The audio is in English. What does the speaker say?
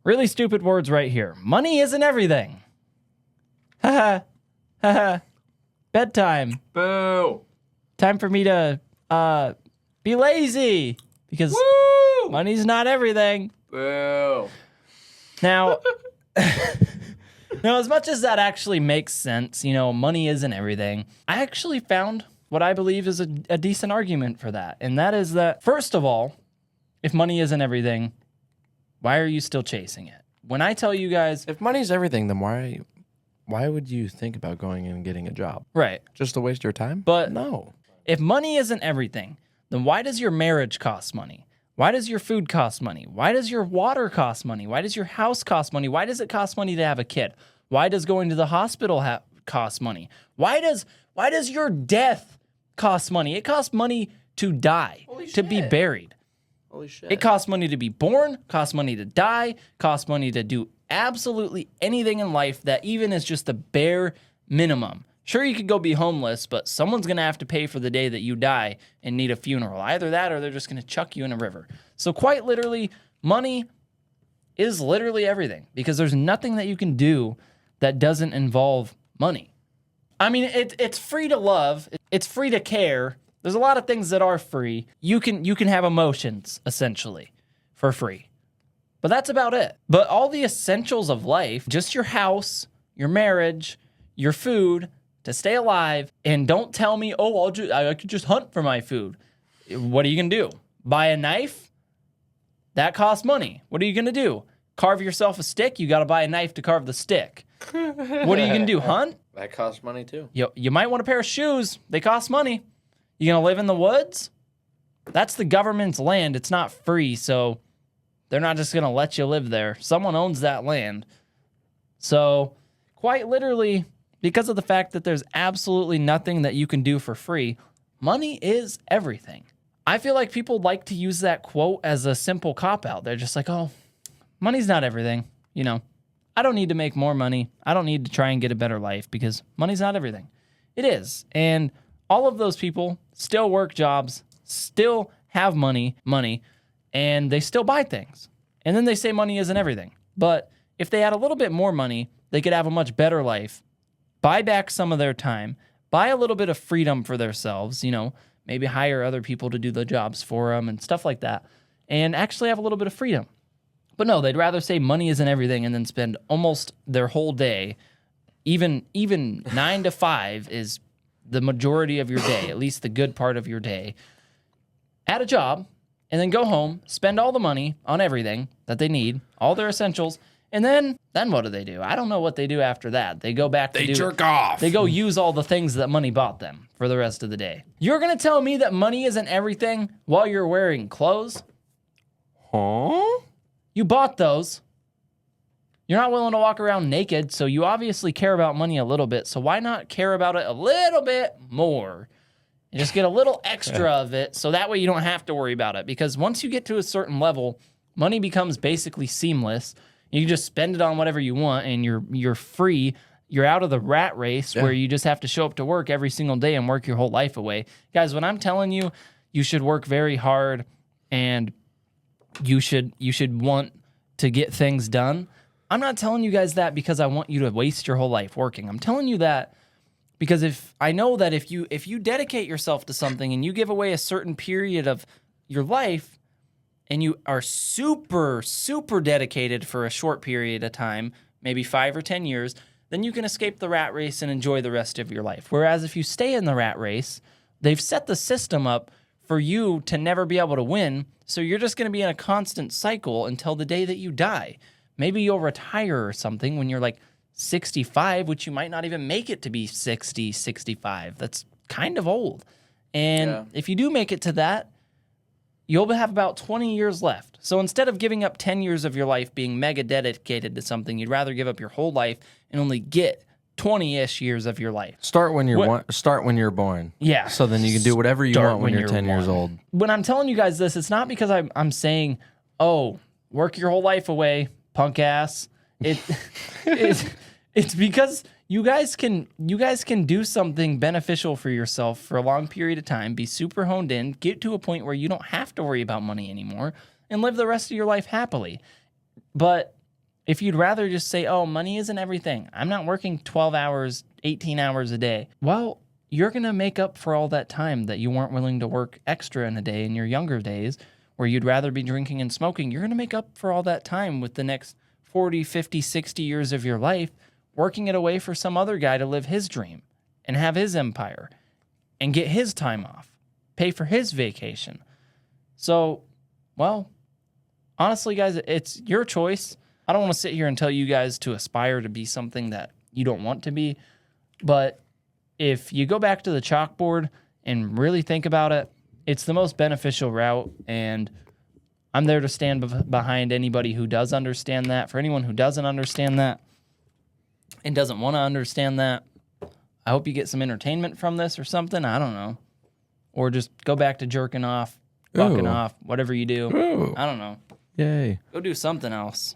Really stupid words right here. Money isn't everything. Haha. Haha. Bedtime. Boo. Time for me to be lazy because Woo. money's not everything. Boo. Now, now, as much as that actually makes sense, money isn't everything, I actually found what I believe is a decent argument for that. And that is that, first of all, if money isn't everything, why are you still chasing it? When I tell you guys... If money's everything, then why would you think about going and getting a job? Right. Just to waste your time? But no. If money isn't everything, then why does your marriage cost money? Why does your food cost money? Why does your water cost money? Why does your house cost money? Why does it cost money to have a kid? Why does going to the hospital cost money? Why does your death cost money? It costs money to die, to be buried. Holy shit. It costs money to be born, costs money to die, costs money to do absolutely anything in life that even is just the bare minimum. Sure, you could go be homeless, but someone's going to have to pay for the day that you die and need a funeral. Either that or they're just going to chuck you in a river. So quite literally, money is literally everything because there's nothing that you can do that doesn't involve money. I mean, it's free to love. It's free to care. There's a lot of things that are free. You can have emotions, essentially, for free. But that's about it. But all the essentials of life, just your house, your marriage, your food, to stay alive, and don't tell me, I could just hunt for my food. What are you going to do? Buy a knife? That costs money. What are you going to do? Carve yourself a stick? You got to buy a knife to carve the stick. What are you going to do? Hunt? That costs money too. You might want a pair of shoes. They cost money. You going to live in the woods? That's the government's land. It's not free, so they're not just going to let you live there. Someone owns that land. So, quite literally, because of the fact that there's absolutely nothing that you can do for free, money is everything. I feel like people like to use that quote as a simple cop-out. They're just like, oh, money's not everything. I don't need to make more money. I don't need to try and get a better life because money's not everything. It is. And all of those people still work jobs, still have money, and they still buy things. And then they say money isn't everything. But if they had a little bit more money, they could have a much better life, buy back some of their time, buy a little bit of freedom for themselves, maybe hire other people to do the jobs for them and stuff like that, and actually have a little bit of freedom. But no, they'd rather say money isn't everything and then spend almost their whole day, even 9 to 5 is the majority of your day, at least the good part of your day, at a job, and then go home, spend all the money on everything that they need, all their essentials, and then what do? I don't know what they do after that. They go back to jerk off. They go use all the things that money bought them for the rest of the day. You're going to tell me that money isn't everything while you're wearing clothes? Huh? You bought those. You're not willing to walk around naked, so you obviously care about money a little bit. So why not care about it a little bit more? And just get a little extra of it so that way you don't have to worry about it. Because once you get to a certain level, money becomes basically seamless. You can just spend it on whatever you want and you're free. You're out of the rat race where you just have to show up to work every single day and work your whole life away. Guys, when I'm telling you, you should work very hard and you should want to get things done. I'm not telling you guys that because I want you to waste your whole life working. I'm telling you that because if you dedicate yourself to something and you give away a certain period of your life and you are super, super dedicated for a short period of time, maybe 5 or 10 years, then you can escape the rat race and enjoy the rest of your life. Whereas if you stay in the rat race, they've set the system up for you to never be able to win, so you're just going to be in a constant cycle until the day that you die. Maybe you'll retire or something when you're like 65, which you might not even make it to be 60, 65. That's kind of old. And if you do make it to that, you'll have about 20 years left. So instead of giving up 10 years of your life being mega dedicated to something, you'd rather give up your whole life and only get 20-ish years of your life. Start when you're born. Yeah. So then you can do whatever you want when you're 10 years old. When I'm telling you guys this, it's not because I'm saying, oh, work your whole life away, punk ass. It's because you guys can do something beneficial for yourself for a long period of time, be super honed in, get to a point where you don't have to worry about money anymore, and live the rest of your life happily. But If you'd rather just say, oh, money isn't everything, I'm not working 12 hours, 18 hours a day, well, you're going to make up for all that time that you weren't willing to work extra in a day in your younger days where you'd rather be drinking and smoking. You're going to make up for all that time with the next 40, 50, 60 years of your life working it away for some other guy to live his dream and have his empire and get his time off, pay for his vacation. So, well, honestly, guys, it's your choice. I don't want to sit here and tell you guys to aspire to be something that you don't want to be. But if you go back to the chalkboard and really think about it, it's the most beneficial route. And I'm there to stand behind anybody who does understand that. For anyone who doesn't understand that and doesn't want to understand that, I hope you get some entertainment from this or something. I don't know. Or just go back to jerking off, fucking Ooh. off, whatever you do. Ooh. I don't know. Yay. Go do something else.